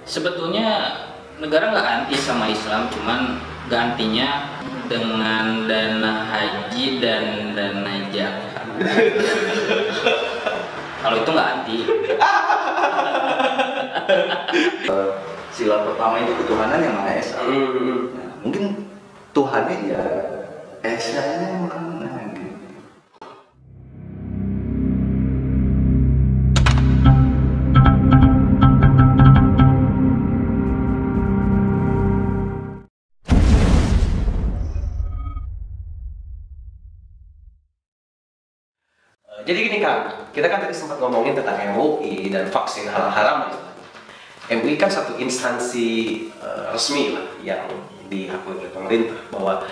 Sebetulnya negara nggak anti sama Islam, cuman gantinya dengan dana haji dan dana zakat. Kalau itu nggak anti. Sila pertama itu ketuhanan yang Maha Esa. Nah, mungkin Tuhannya ya Esa-nya mana gitu. Jadi gini Kang, kita kan tadi sempat ngomongin tentang MUI dan vaksin halal haram. MUI kan satu instansi resmi lah yang diakui oleh pemerintah, bahwa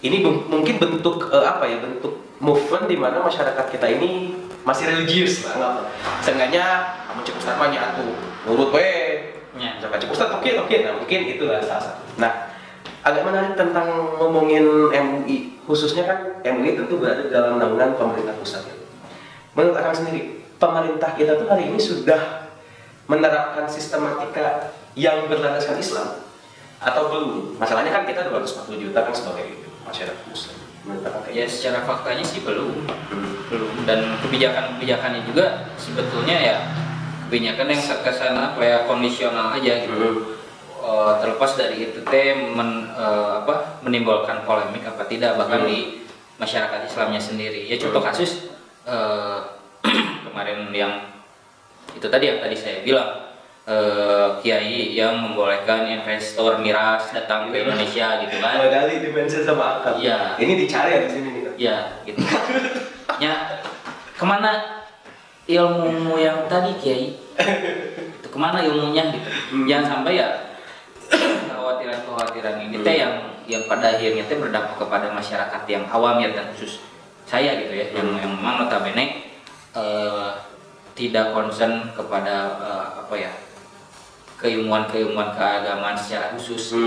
ini mungkin bentuk bentuk movement di mana masyarakat kita ini masih religius lah, nggak? Seenggaknya kamu cek ustad banyak tuh, nurut jangan cek ustad oke, nah mungkin itulah salah satu. Nah, agak menarik tentang ngomongin MUI, khususnya kan MUI tentu berada dalam naungan pemerintah pusat. Menurut Akang sendiri, pemerintah kita tuh hari ini sudah menerapkan sistematika yang berlandaskan Islam atau belum? Masalahnya kan kita 240 juta kan sebagai masyarakat Muslim. Ya secara faktanya sih belum. Dan kebijakannya juga sebetulnya ya kebijakan yang terkesan kondisional aja gitu. Terlepas dari itu menimbulkan polemik apa tidak bahkan di masyarakat Islamnya sendiri. Ya contoh kasus kemarin yang itu tadi yang tadi saya bilang, kiai yang membolehkan investor miras datang ke Indonesia gitu kan. Kali dimensi sama akal. Iya. Ini dicari ya di sini nih. Iya, gitu. Ya, kemana ilmu yang tadi kiai? Itu kemana ilmunya gitu? Jangan sampai ya kekhawatiran ini teh yang pada akhirnya teh berdampak kepada masyarakat yang awam ya, dan khusus saya gitu ya, yang memang notabene tidak concern kepada keilmuan keagamaan secara khusus.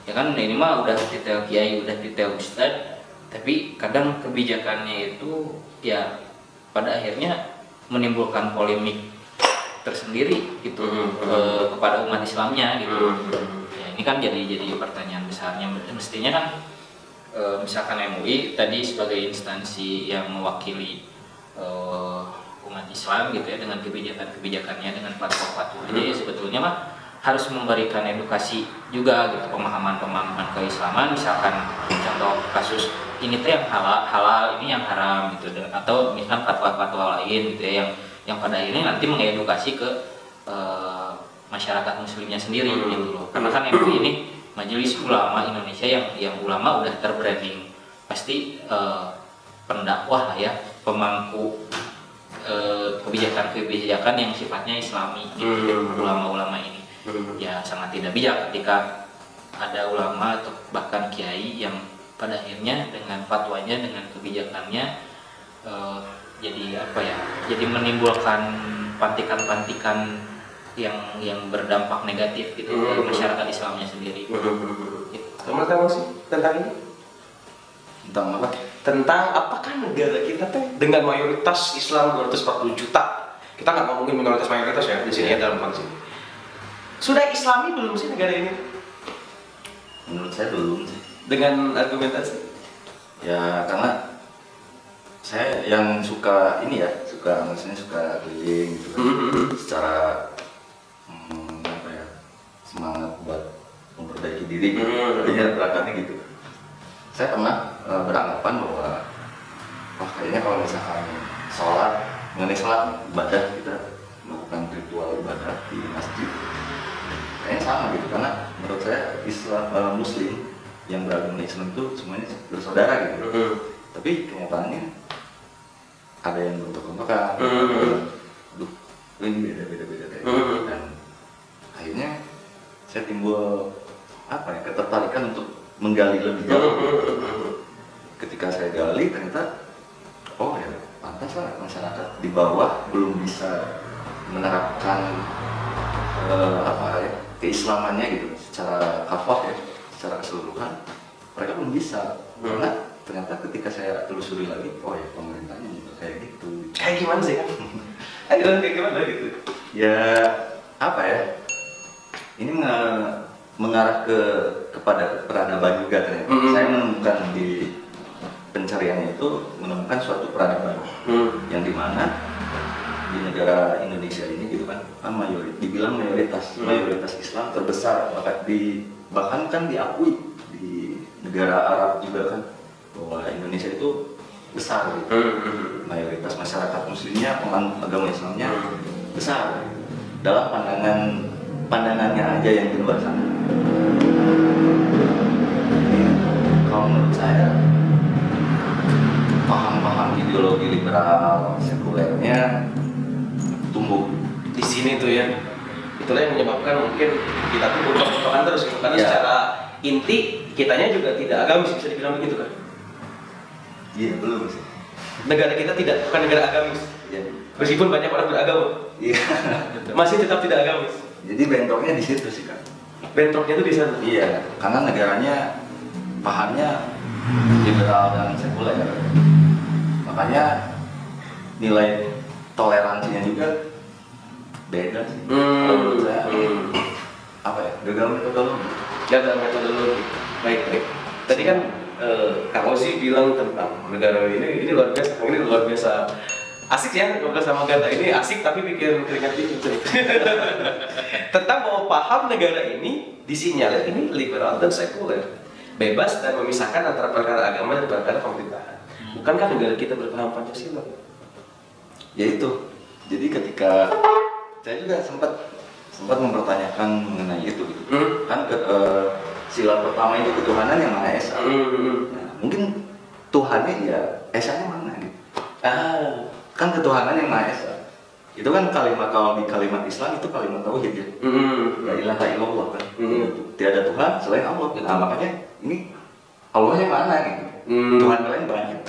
Ya kan ini mah udah detail kiai, udah detail ustad, tapi kadang kebijakannya itu ya pada akhirnya menimbulkan polemik tersendiri gitu kepada umat Islamnya gitu. Ya, ini kan jadi pertanyaan besarnya. Mestinya kan misalkan MUI tadi sebagai instansi yang mewakili umat Islam gitu ya, dengan kebijakannya, dengan fatwa-fatwa, jadi sebetulnya mah harus memberikan edukasi juga gitu, pemahaman keislaman. Misalkan contoh kasus ini teh yang halal, ini yang haram gitu, atau misalkan fatwa-fatwa lain gitu ya, yang pada akhirnya nanti mengedukasi ke masyarakat muslimnya sendiri gitu loh. Karena kan MUI ini Majelis Ulama Indonesia yang ulama udah terbranding pasti pendakwah lah ya, pemangku kebijakan yang sifatnya Islami gitu. Ulama-ulama ini ya sangat tidak bijak ketika ada ulama atau bahkan kiai yang pada akhirnya dengan fatwanya, dengan kebijakannya jadi menimbulkan pantikan-pantikan yang berdampak negatif gitu ke masyarakat Islamnya sendiri. Kamu sih tentang ini? Tentang apa? Tentang apakah negara kita teh dengan mayoritas Islam 240 juta, kita nggak ngomongin minoritas mayoritas ya di sini ya dalam konteks ini, sudah Islami belum sih negara ini? Menurut saya belum sih. Dengan argumentasi? Ya karena saya yang suka maksudnya suka keliling gitu kan. Secara semangat buat memperbaiki diri gitu. Jadinya berangkatnya gitu. Saya pernah beranggapan bahwa kayaknya kalau misalkan mengenai sholat ibadah, kita melakukan ritual ibadah di masjid kayaknya sama gitu, karena menurut saya Islam Muslim yang beragama Islam itu semuanya bersaudara gitu. Tapi kenyataannya ada yang bentuk-bentukan, ini beda-beda dan akhirnya saya timbul ketertarikan untuk menggali lebih jauh. Ketika saya gali ternyata pantas lah masyarakat di bawah belum bisa menerapkan keislamannya gitu secara kafah ya, secara keseluruhan mereka belum bisa. Karena ternyata ketika saya telusuri lagi, pemerintahnya juga kayak gitu. Kayak gimana sih kan? Kayak gimana gitu? Ya ini mengarah kepada peradaban juga ternyata. Saya menemukan di pencariannya itu menemukan suatu peradaban yang dimana di negara Indonesia ini gitu kan dibilang mayoritas Islam terbesar, bahkan kan diakui di negara Arab juga kan bahwa Indonesia itu besar gitu. Mayoritas masyarakat muslimnya, penganut agama Islamnya besar dalam pandangannya aja yang di luar sana. Kalau menurut saya paham-paham ideologi liberal sekulernya tumbuh di sini tuh ya. Itulah yang menyebabkan mungkin kita tuh bentrok-bentrokan terus gitu. Karena secara inti kitanya juga tidak agamis, bisa dibilang begitu kan? Iya, belum sih. Negara kita bukan negara agamis. Iya. Meskipun banyak orang beragama. Iya. Masih tetap tidak agamis. Jadi bentroknya di situ sih kan. Bentroknya tuh di sana. Iya, karena negaranya pahamnya liberal dan sekuler. Makanya nilai toleransinya juga beda sih. Kalau menurut saya apa ya? Gagal metodologi. Baik. Tadi kan Kang Ozi bilang tentang negara ini luar biasa. Ini luar biasa. Asik ya ngobrol sama Gata ini, asik tapi bikin keringat dingin. Tentang bahwa paham negara ini disinyalir ini liberal dan sekuler, bebas dan memisahkan antara perkara agama dan perkara pemerintahan. Bukankah negara kita berpaham Pancasila? Ya itu. Jadi ketika saya juga sempat mempertanyakan mengenai itu gitu. Kan sila pertama itu ketuhanan yang Maha Esa. Nah, mungkin Tuhannya ya Esanya mana gitu. Kan ketuhanan yang Maha Esa. Itu kan kalimat, kalau di kalimat Islam itu kalimat tauhid ya. La ilaha illallah kan. Tiada Tuhan selain Allah. Nah, makanya ini Allahnya mana gitu. Tuhan kalian banyak.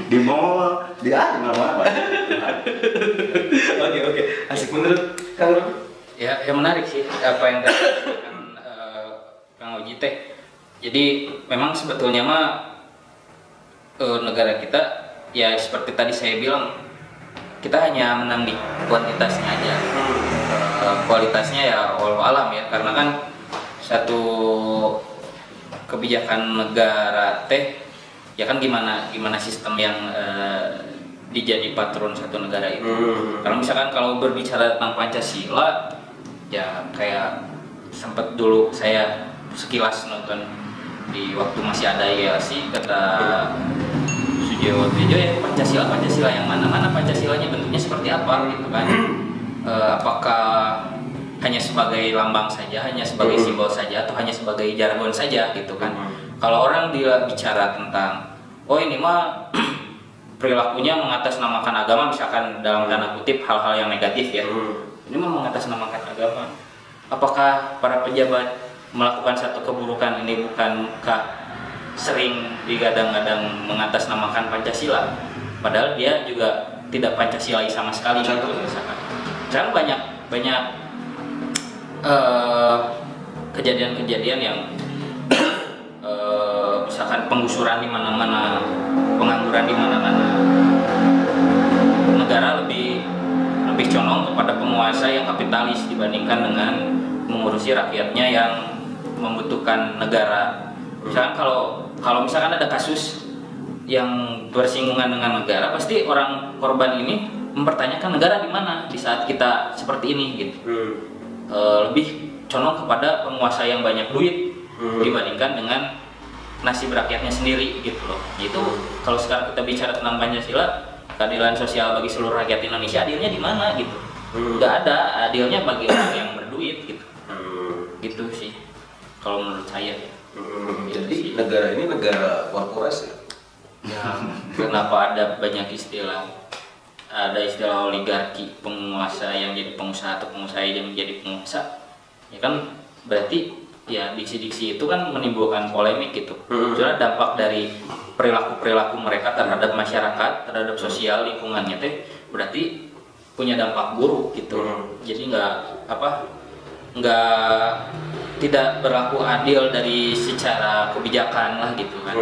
Di mall, di mana-mana banyak Tuhan. Oke. Asik menurut Kang Robi? Ya, yang menarik sih apa yang dikatakan Kang Oji teh. Jadi memang sebetulnya mah negara kita ya seperti tadi saya bilang, kita hanya menang di kuantitasnya aja. Kualitasnya ya walau alam ya, karena kan satu kebijakan negara teh ya kan gimana sistem yang dijadi patron satu negara itu. Kalau misalkan kalau berbicara tentang Pancasila ya kayak sempat dulu saya sekilas nonton di waktu masih ada YLC, kata Sujiwo Tejo ya Pancasila yang mana Pancasilanya bentuknya seperti apa gitu kan. Apakah hanya sebagai lambang saja, hanya sebagai simbol saja, atau hanya sebagai jargon saja gitu kan. Kalau orang dia bicara tentang ini mah perilakunya mengatasnamakan agama, misalkan dalam tanda kutip hal-hal yang negatif ya, ini mah mengatasnamakan agama. Apakah para pejabat melakukan satu keburukan ini bukankah sering digadang-gadang mengatasnamakan Pancasila, padahal dia juga tidak Pancasilai sama sekali gitu misalkan. Sekarang banyak kejadian-kejadian yang misalkan penggusuran di mana-mana, pengangguran di mana-mana. Negara lebih condong kepada penguasa yang kapitalis dibandingkan dengan mengurusi rakyatnya yang membutuhkan negara. Misalkan kalau misalkan ada kasus yang bersinggungan dengan negara, pasti orang korban ini mempertanyakan negara di mana di saat kita seperti ini gitu. Lebih condong kepada penguasa yang banyak duit dibandingkan dengan nasib rakyatnya sendiri gitu loh. Itu kalau sekarang kita bicara tentang Pancasila, keadilan sosial bagi seluruh rakyat Indonesia, adilnya di mana gitu? Nggak ada adilnya bagi orang yang berduit gitu. Gitu sih kalau menurut saya. Jadi negara ini negara korporasi ya. Kenapa ada banyak istilah? Ada istilah oligarki, penguasa yang jadi pengusaha atau pengusaha yang menjadi penguasa. Ya kan berarti ya diksi-diksi itu kan menimbulkan polemik gitu. Soalnya dampak dari perilaku mereka terhadap masyarakat, terhadap sosial lingkungannya teh berarti punya dampak buruk gitu. Jadi tidak berlaku adil dari secara kebijakan lah gitu kan.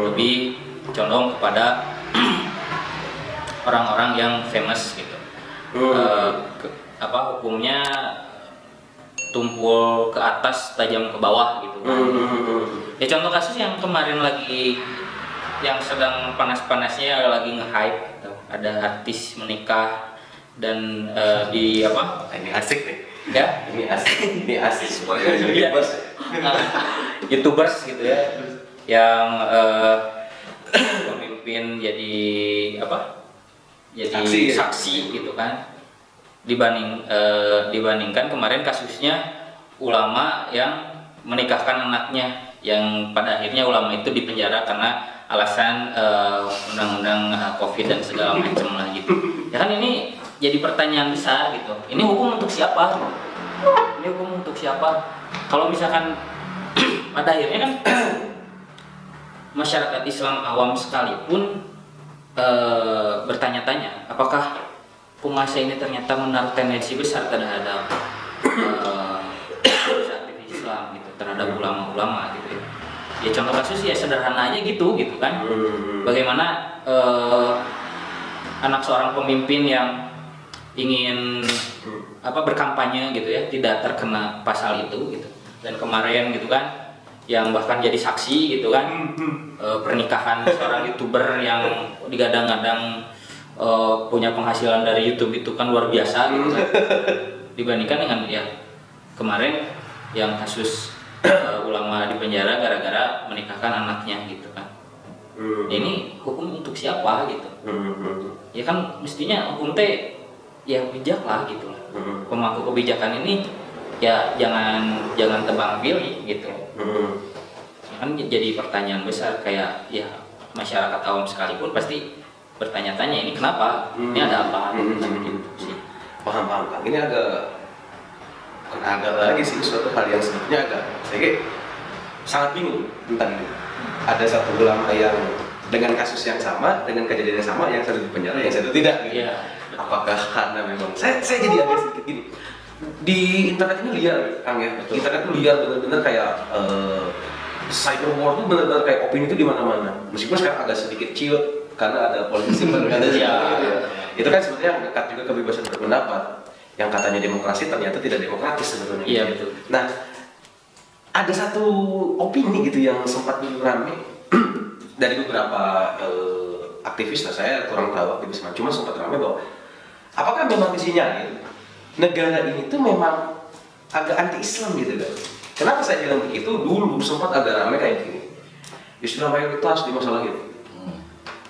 Lebih condong kepada orang-orang yang famous gitu. Hukumnya tumpul ke atas tajam ke bawah gitu kan. Ya contoh kasus yang kemarin lagi yang sedang panas-panasnya lagi nge-hype gitu. Ada artis menikah dan di apa? Ini asik nih. Ya, Ini asik semuanya Iya. YouTubers. YouTubers gitu ya, yang pemimpin jadi apa? Jadi saksi gitu kan. Dibandingkan kemarin kasusnya ulama yang menikahkan anaknya, yang pada akhirnya ulama itu dipenjara karena alasan undang-undang COVID dan segala macam lah gitu. Ya kan ini jadi pertanyaan besar gitu. Ini hukum untuk siapa? Ini hukum untuk siapa? Kalau misalkan pada akhirnya kan masyarakat Islam awam sekalipun bertanya-tanya, apakah penguasa ini ternyata menaruh tendensi besar terhadap aktivis Islam gitu, terhadap ulama-ulama gitu ya. Ya contoh kasus ya sederhana aja gitu kan. Bagaimana anak seorang pemimpin yang ingin berkampanye gitu ya tidak terkena pasal itu gitu. Dan kemarin gitu kan yang bahkan jadi saksi gitu kan pernikahan seorang YouTuber yang digadang-gadang punya penghasilan dari YouTube itu kan luar biasa gitu kan. Dibandingkan dengan ya kemarin yang kasus ulama di penjara gara-gara menikahkan anaknya gitu kan. Ini hukum untuk siapa gitu? Ya kan mestinya hukum teh ya bijak lah gitu lah. Pemangku kebijakan ini ya jangan tebang pilih gitu. Ya kan jadi pertanyaan besar kayak ya masyarakat awam sekalipun pasti bertanya-tanya ini kenapa? Ini ada apa? Gitu sih. Paham Kang. Ini agak lagi sih suatu hal yang sebetulnya saya sangat bingung tentang ini. Ada satu ulama yang dengan kasus yang sama, dengan kejadian yang sama, yang satu di penjara, yang satu tidak. Gitu. Iya. Apakah karena memang saya jadi agak sedikit gini. Di internet ini liar, Kang ya. Betul. Internet itu liar benar-benar kayak cyber war itu benar-benar kayak opini itu di mana-mana. Meskipun sekarang agak sedikit ciut karena ada politisi berkata gitu ya. Itu kan sebenarnya dekat juga kebebasan berpendapat. Yang katanya demokrasi ternyata tidak demokratis sebenarnya. Iya betul. Nah, ada satu opini gitu yang sempat rame dari beberapa aktivis, saya kurang tahu aktivis mana, cuma sempat rame bahwa apakah memang isinya gitu, negara ini tuh memang agak anti-Islam gitu kan? Kenapa saya bilang begitu? Dulu sempat agak rame kayak gini. Istilah mayoritas di masalah gitu.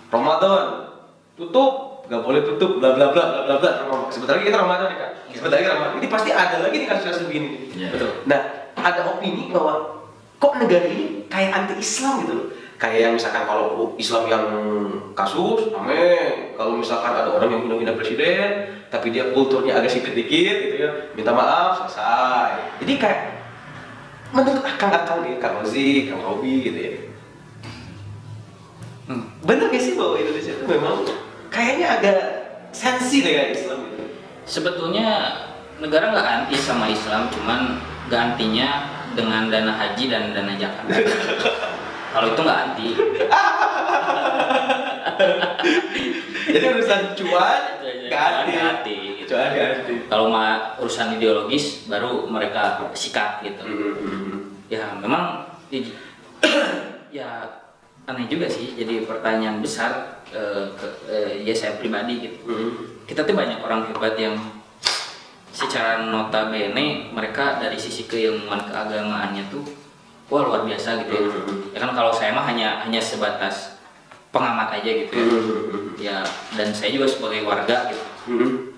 Ramadan tutup, nggak boleh tutup, bla bla bla bla bla. Sebentar lagi kita Ramadan kan? Sebentar lagi Ramadan. Ini pasti ada lagi nih kasus-kasus begini. Ya. Betul. Nah, ada opini bahwa kok negara ini kayak anti-Islam gitu loh. Kayak yang misalkan kalau Islam yang kasus, amin. Kalau misalkan ada orang yang hina-hina presiden, tapi dia kulturnya agak sipit dikit gitu ya, minta maaf, selesai. Jadi kayak menurut akang-akang nih, Kang Ozi, Kang Robi gitu ya. Bener gak sih bahwa Indonesia itu memang kayaknya agak sensi dengan Islam gitu? Sebetulnya negara nggak anti sama Islam, cuman nggak antinya dengan dana haji dan dana zakat. Kalau itu nggak anti. Jadi urusan cuan nggak anti. Gitu. Cuan nggak anti. Kalau mah urusan ideologis baru mereka sikat gitu. Ya memang ya aneh juga sih. Jadi pertanyaan besar ya saya pribadi gitu. Kita tuh banyak orang hebat yang secara notabene mereka dari sisi keilmuan keagamaannya tuh wah luar biasa gitu ya. Ya kan kalau saya mah hanya sebatas pengamat aja gitu ya. Ya dan saya juga sebagai warga gitu.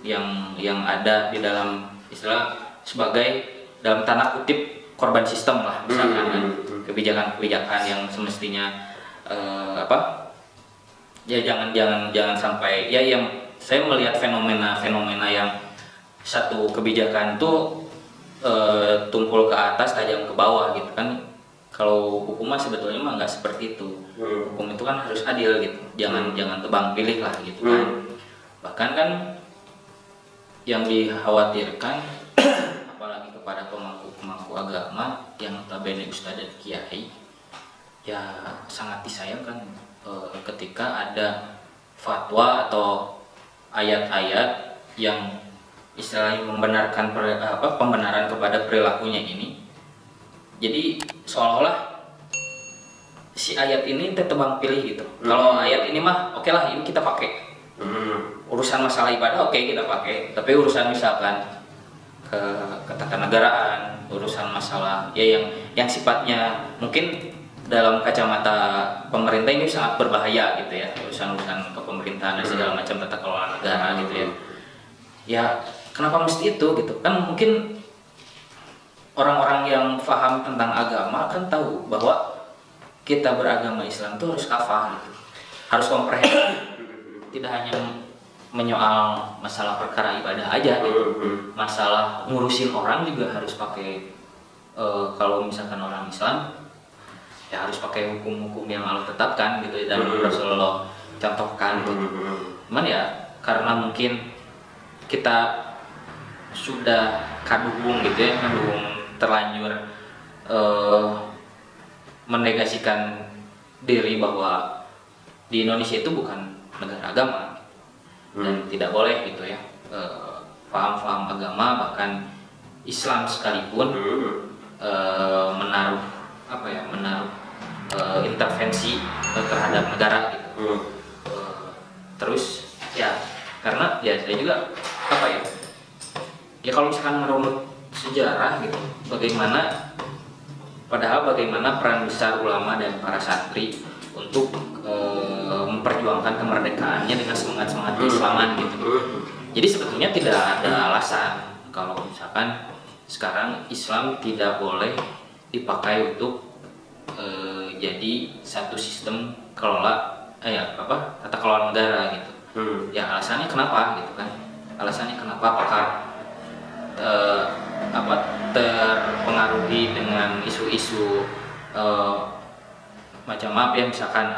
Yang ada di dalam istilah sebagai dalam tanda kutip korban sistem lah misalkan kan. Kebijakan-kebijakan yang semestinya ya jangan sampai ya yang saya melihat fenomena yang satu kebijakan tuh tumpul ke atas tajam ke bawah gitu kan. Kalau hukum mah sebetulnya mah nggak seperti itu. Hukum itu kan harus adil gitu. Jangan tebang pilih lah gitu kan. Bahkan kan yang dikhawatirkan apalagi kepada pemangku agama yang notabene ustadz dan kiai ya sangat disayangkan ketika ada fatwa atau ayat-ayat yang istilahnya membenarkan pembenaran kepada perilakunya ini. Jadi seolah-olah si ayat ini tebang pilih gitu. Kalau ayat ini mah oke lah, ini kita pakai. Urusan masalah ibadah oke kita pakai, tapi urusan misalkan ke ketatanegaraan, urusan masalah ya yang sifatnya mungkin dalam kacamata pemerintah ini sangat berbahaya gitu ya, urusan-urusan kepemerintahan dan segala macam tata kelola negara gitu ya. Ya kenapa mesti itu gitu kan? Mungkin orang-orang yang paham tentang agama kan tahu bahwa kita beragama Islam itu harus kafah gitu, harus komprehensif, tidak hanya menyoal masalah perkara ibadah aja gitu. Masalah ngurusin orang juga harus pakai kalau misalkan orang Islam ya harus pakai hukum-hukum yang Allah tetapkan gitu dan Rasulullah contohkan gitu. Cuman ya karena mungkin kita sudah kadung gitu ya, kadung terlanjur menegasikan diri bahwa di Indonesia itu bukan negara agama dan tidak boleh gitu ya paham-paham agama bahkan Islam sekalipun menaruh intervensi terhadap negara gitu. Terus ya karena ya saya juga ya kalau misalkan merunut sejarah gitu bagaimana peran besar ulama dan para santri untuk memperjuangkan kemerdekaannya dengan semangat keislaman gitu. Jadi sebetulnya tidak ada alasan kalau misalkan sekarang Islam tidak boleh dipakai untuk jadi satu sistem tata kelola negara gitu. Ya alasannya kenapa gitu kan? Alasannya kenapa? Apakah terpengaruhi dengan isu-isu macam apa ya misalkan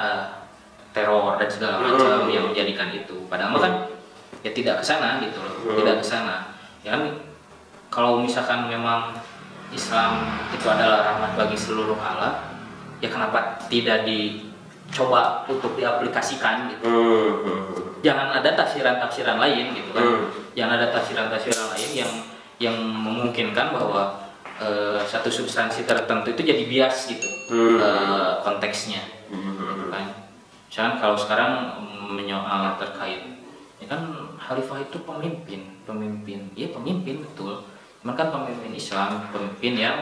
teror dan segala macam yang menjadikan itu. Padahal kan ya tidak ke sana gitu loh, tidak ke sana. Ya kan kalau misalkan memang Islam itu adalah rahmat bagi seluruh alam, ya kenapa tidak dicoba untuk diaplikasikan gitu. Jangan ada tafsiran-tafsiran lain gitu kan. Jangan ada tafsiran-tafsiran lain yang memungkinkan bahwa satu substansi tertentu itu jadi bias gitu konteksnya gitu kan. Misalkan kalau sekarang menyoal terkait ya kan khalifah itu pemimpin betul, cuman kan pemimpin Islam, pemimpin yang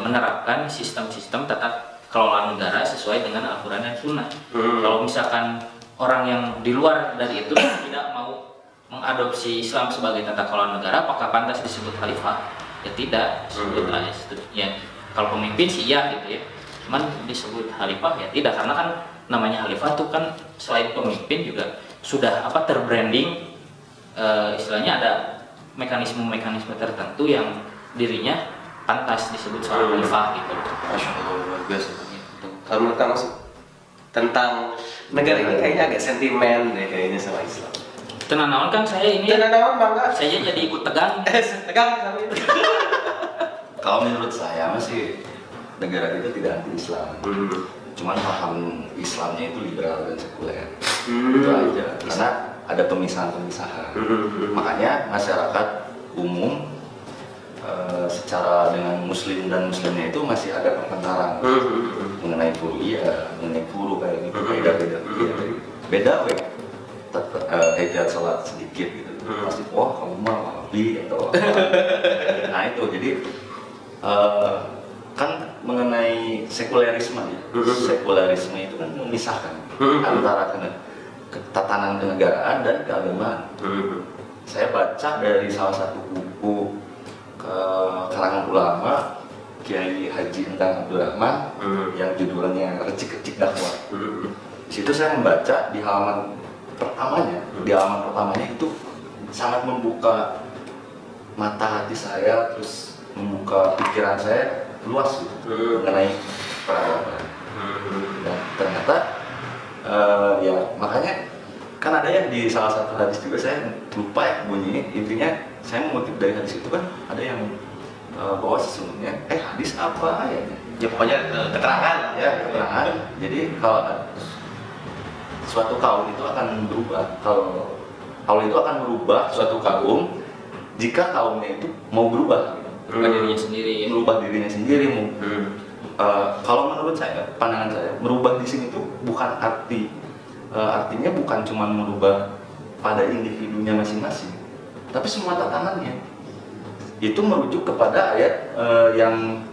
menerapkan sistem-sistem tata kelola negara sesuai dengan Al-Quran dan Sunnah. Kalau misalkan orang yang di luar dari itu tidak mau mengadopsi Islam sebagai tata kelola negara, apakah pantas disebut khalifah? Ya tidak, disebut ya kalau pemimpin sih ya gitu ya, cuman disebut khalifah ya tidak, karena kan namanya khalifah tuh kan selain pemimpin juga sudah terbranding istilahnya ada mekanisme tertentu yang dirinya pantas disebut seorang khalifah gitu. Masya Allah, luar biasa. Kalau menurut kamu tentang negara ini kayaknya agak sentimen deh kayaknya sama Islam. Tenanawan kan saya ini. Tenanawan bangga. Saya jadi ikut tegang. Tegang sama itu. Kalau menurut saya masih negara itu tidak anti Islam. Cuman paham Islamnya itu liberal dan sekuler. Itu aja. Karena ada pemisahan-pemisahan. Makanya masyarakat umum secara dengan muslim dan muslimnya itu masih ada pertengkaran mengenai kuliah, mengenai guru kayak gitu, beda hajat salat sedikit gitu, pasti kamu mah wahabi atau apa. Nah itu jadi kan mengenai sekulerisme ya, sekulerisme itu kan memisahkan antara ketatanan kenegaraan dan keagamaan. Saya baca dari salah satu buku kalangan ulama Kiai Haji Endang Abdurrahman yang judulnya Recik-Recik Dakwah. Di situ saya membaca di halaman pertamanya itu sangat membuka mata hati saya, terus membuka pikiran saya luas gitu, mengenai peradaban. Dan ternyata ya makanya kan ada yang di salah satu hadis juga, saya lupa ya bunyinya, intinya saya mengutip dari hadis itu kan ada yang bahwa sesungguhnya hadis apa ayatnya ya pokoknya keterangan ya keterangan. Jadi kalau suatu kaum itu akan berubah, kalau itu akan merubah suatu kaum jika kaumnya itu mau berubah, Merubah dirinya sendiri ya. merubah dirinya sendiri. Kalau menurut saya, pandangan saya, merubah di sini tuh bukan artinya bukan cuma merubah pada individunya masing-masing, tapi semua tatanannya. Itu merujuk kepada ayat yang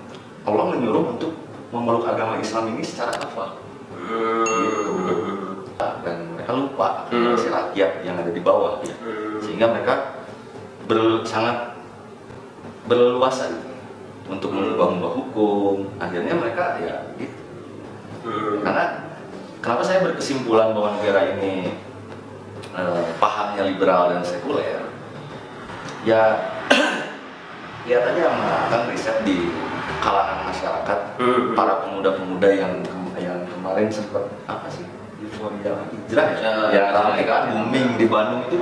Allah menyuruh untuk memeluk agama Islam ini secara kafah. Gitu. Dan mereka lupa si rakyat yang ada di bawah, ya. Sehingga mereka sangat berleluasa gitu, untuk mengubah hukum. Akhirnya mereka ya gitu. Karena kenapa saya berkesimpulan bahwa negara ini pahamnya liberal dan sekuler? Ya lihat aja melakukan riset di kalangan masyarakat, para pemuda-pemuda yang kemarin sempat apa sih, euforia hijrah ya, yang ramai kan booming di Bandung itu,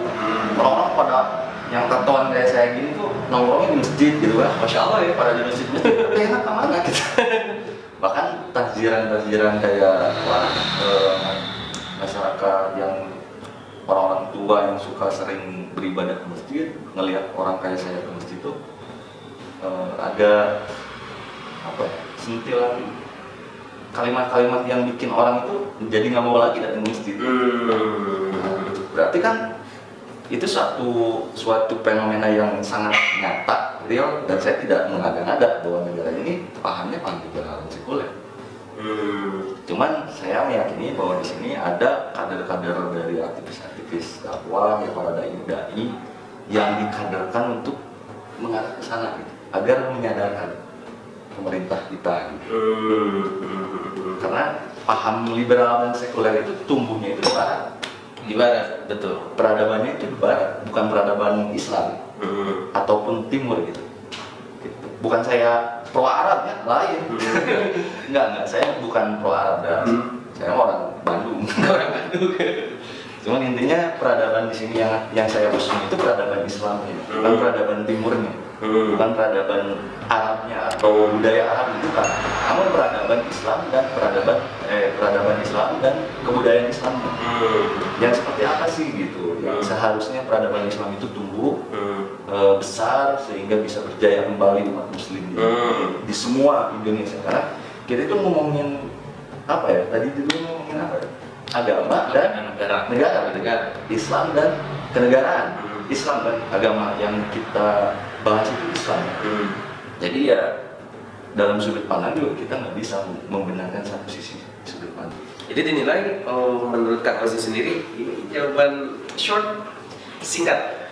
orang-orang pada yang tatoan kayak saya gini tuh nongkrongnya di masjid gitu kan, masya Allah ya, pada di masjid tapi enak kemana gitu. Bahkan tasjiran kayak masyarakat yang orang-orang tua yang suka sering beribadah ke masjid, ngelihat orang kayak saya ke masjid tuh ada apa ya, sentilan kalimat-kalimat yang bikin orang itu jadi nggak mau lagi datang ke masjid. Berarti kan itu suatu fenomena yang sangat nyata, real, dan saya tidak mengada-ngada bahwa negara ini pahamnya liberal dan sekuler. Cuman saya meyakini bahwa di sini ada kader-kader dari aktivis-aktivis dakwah, ya, para dai-dai yang dikaderkan untuk mengarah ke sana gitu, agar menyadarkan pemerintah kita gitu. Karena paham liberal dan sekuler itu tumbuhnya itu di barat, betul. Peradabannya itu di barat, bukan peradaban Islam ataupun timur gitu. Bukan saya pro Arab ya, lain. Enggak, saya bukan pro Arab dan saya orang Bandung. Orang Bandung. Cuman intinya peradaban di sini yang saya usung itu peradaban Islamnya, bukan peradaban timurnya, bukan peradaban Arabnya atau budaya Arab, itu kan. Namun peradaban Islam dan peradaban Islam dan kebudayaan Islamnya. Yang seperti apa sih gitu? Yang seharusnya peradaban Islam itu tumbuh besar sehingga bisa berjaya kembali umat Muslim di semua Indonesia. Karena kita itu ngomongin apa ya? Tadi dulu ngomongin apa ya? Agama dan negara, Islam dan kenegaraan. Islam kan agama yang kita bahas itu Islam. Jadi ya dalam sudut pandang juga kita nggak bisa membenarkan satu sisi sudut pandang. Jadi dinilai menurut Kak Rozi sendiri ini jawaban short, singkat.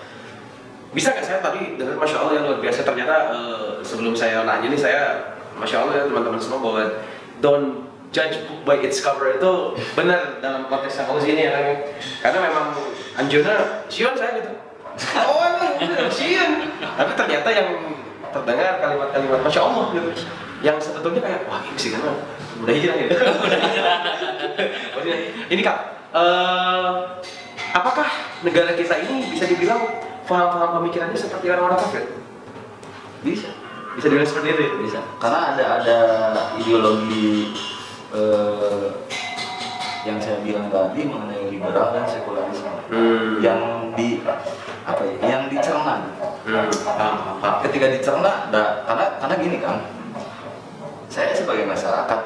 Bisa nggak saya tadi dengar masya Allah yang luar biasa, ternyata sebelum saya nanya nih saya masya Allah ya teman-teman semua bahwa don't judge book by its cover itu benar dalam konteks Kak Rozi ini ya, karena memang Anjona Sion saya gitu. Oh Sion, tapi ternyata yang terdengar kalimat-kalimat masya Allah gitu, yang sebetulnya kayak wah ini sih kan udah hijrah gitu. Ini Kak, apakah negara kita ini bisa dibilang paham-paham pemikirannya seperti orang-orang kafir? Bisa dibilang seperti itu ya? Bisa, karena ada ideologi yang saya bilang tadi mengenai liberal dan sekularisme yang dicerna. Ketika dicerna, karena gini kan, saya sebagai masyarakat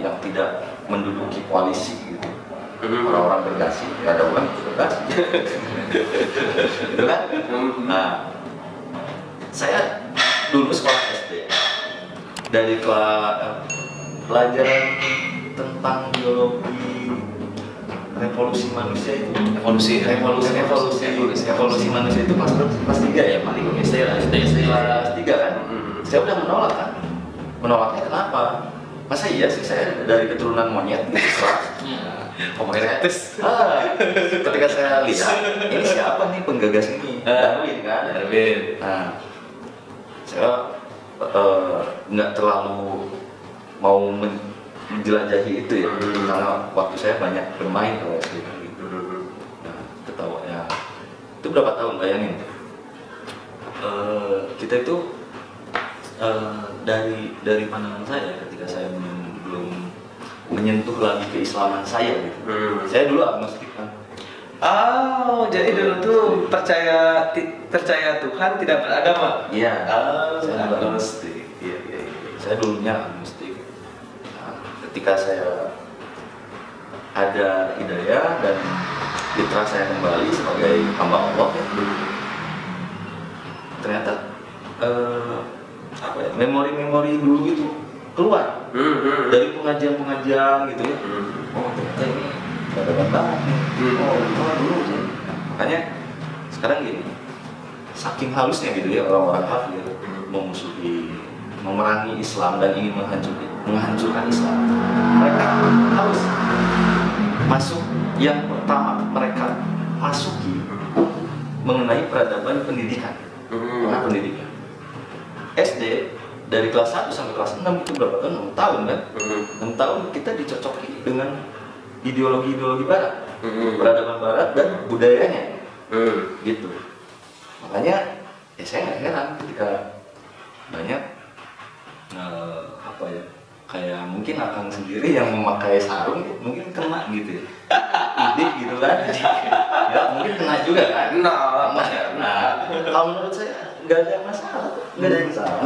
yang tidak menduduki koalisi gitu, orang-orang berdasi, ada uang berdasi, gitu kan? Nah, saya dulu sekolah SD, dari pelajaran tentang biologi revolusi manusia itu, evolusi manusia itu kelas 3 ya, paling kelas 3 kan. Saya udah menolak kan. Menolaknya kenapa? Masa iya sih saya dari keturunan monyet gitu? Homo erectus. Ketika saya lihat, ini siapa nih penggagas ini? Darwin kan? Darwin. Nah, saya nggak terlalu mau menjelajahi itu ya, karena waktu saya banyak bermain kalau SD gitu. Nah, ketawanya itu berapa tahun, bayangin. Kita itu dari pandangan saya ketika saya belum menyentuh lagi keislaman saya gitu. Saya dulu agnostik kan. Oh, jadi dulu tuh percaya Tuhan tidak beragama. Iya. Saya agnostik. Iya. Saya dulunya agnostik. Nah, ketika saya ada hidayah dan fitrah saya kembali sebagai hamba Allah ya, ternyata apa ya, memori-memori dulu itu keluar dari pengajian-pengajian gitu ya. Oh ternyata ini peradaban banget nih. Oh dulu. Makanya sekarang gini, saking halusnya gitu ya orang-orang kafir memusuhi, memerangi Islam dan ingin menghancurkan Islam. Mereka harus masuk yang pertama mereka masuki mengenai peradaban pendidikan. Pendidikan SD dari kelas 1 sampai kelas 6 itu berapa tahun? 6 tahun kan? 6 tahun kita dicocoki dengan ideologi-ideologi barat, peradaban barat dan budayanya gitu. Makanya ya saya nggak heran ketika banyak apa ya, kayak mungkin akang sendiri yang memakai sarung mungkin kena gitu ya, ide gitu kan. Ya mungkin kena juga kan. Nah kalau menurut saya nggak ada masalah, nggak ada yang salah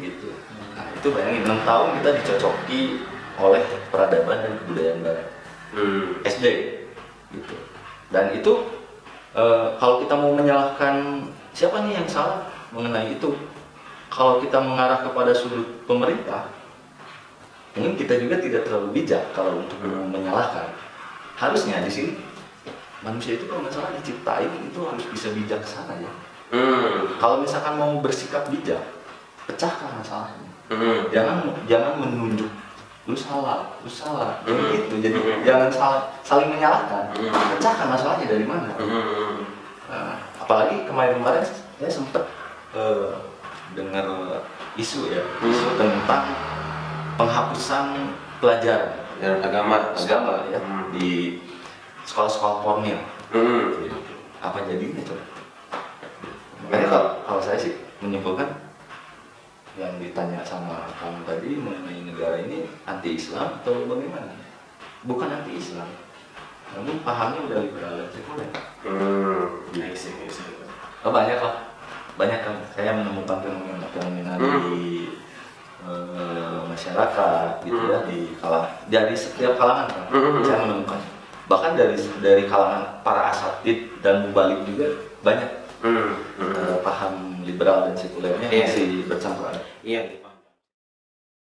gitu. Nah itu bayangin 6 tahun kita dicocoki oleh peradaban dan kebudayaan barat. SD gitu. Dan itu kalau kita mau menyalahkan siapa nih yang salah mengenai itu, kalau kita mengarah kepada sudut pemerintah, mungkin kita juga tidak terlalu bijak kalau untuk menyalahkan. Harusnya di sini manusia itu kalau nggak salah diciptain itu harus bisa bijaksana ya. Kalau misalkan mau bersikap bijak, pecahkan masalahnya. Jangan menunjuk lu salah gitu. Jadi jangan saling menyalahkan. Pecahkan masalahnya dari mana. Apalagi kemarin saya sempat dengar isu tentang penghapusan pelajaran agama ya di sekolah-sekolah formil. Apa jadinya coba? Makanya kalau saya sih menyimpulkan yang ditanya sama kamu tadi mengenai negara ini anti-Islam atau bagaimana? Bukan anti-Islam, namun pahamnya udah liberal dan sekuler. Banyak kan. Saya menemukan fenomena di masyarakat gitu ya, dari setiap kalangan kan. Saya menemukan bahkan dari kalangan para asatid dan mubalik juga banyak. Paham liberal dan sekulernya masih bercampur. Iya.